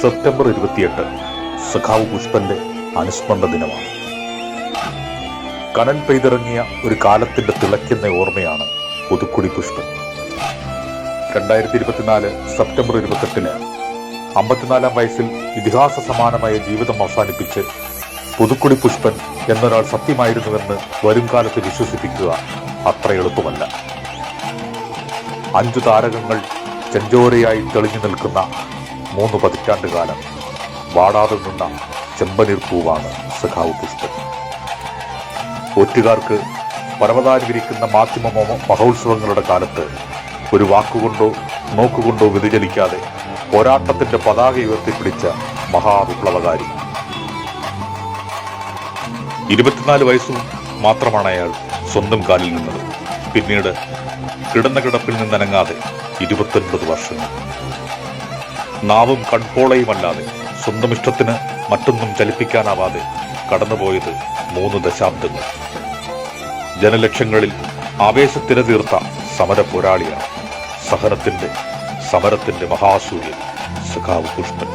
September 28 സഖാവ് പുഷ്പന്റെ അനുസ്മരണ ദിനമാണ്. കനൽ പെയ്തിറങ്ങിയ ഒരു കാലത്തിന്റെ തിളയ്ക്കുന്ന ഓർമ്മയാണ് പുതുക്കുടി പുഷ്പൻ. 2024 സെപ്റ്റംബർ 28 54-ാം വയസ്സിൽ ഇതിഹാസ സമാനമായ ജീവിതം അവസാനിപ്പിച്ച് പുതുക്കുടി പുഷ്പൻ എന്നൊരാൾ സത്യമായിരുന്നുവെന്ന് വരും കാലത്ത് വിശ്വസിപ്പിക്കുക അത്ര എളുപ്പമല്ല. 5 താരകങ്ങൾ ചെഞ്ചോരയായി തെളിഞ്ഞു നിൽക്കുന്ന 3 പതിറ്റാണ്ട് കാലം വാടാതെ നിന്ന ചെമ്പനീർ പൂവാണ് സഖാവ് പുഷ്പൻ. ഒറ്റുകാർക്ക് പരവതാനി വിരിക്കുന്ന മാധ്യമ മഹോത്സവങ്ങളുടെ കാലത്ത് ഒരു വാക്കുകൊണ്ടോ നോക്കുകൊണ്ടോ വ്യതിചലിക്കാതെ പോരാട്ടത്തിന്റെ പതാക ഉയർത്തിപ്പിടിച്ച മഹാവിപ്ലവകാരി. 24 വയസ്സും മാത്രമാണ് അയാൾ സ്വന്തം കാലിൽ നിന്നത്. പിന്നീട് കിടന്ന കിടപ്പിൽ നിന്നനങ്ങാതെ 29 വർഷങ്ങൾ. നാവും കൺപോളയുമല്ലാതെ സ്വന്തം ഇഷ്ടത്തിന് മറ്റൊന്നും ചലിപ്പിക്കാനാവാതെ കടന്നുപോയത് 3 ദശാബ്ദങ്ങൾ. ജനലക്ഷങ്ങളിൽ ആവേശത്തിര തീർത്ത സമര പോരാളിയാണ്. സമരത്തിന്റെ മഹാസൂര്യൻ സഖാവ് പുഷ്പൻ.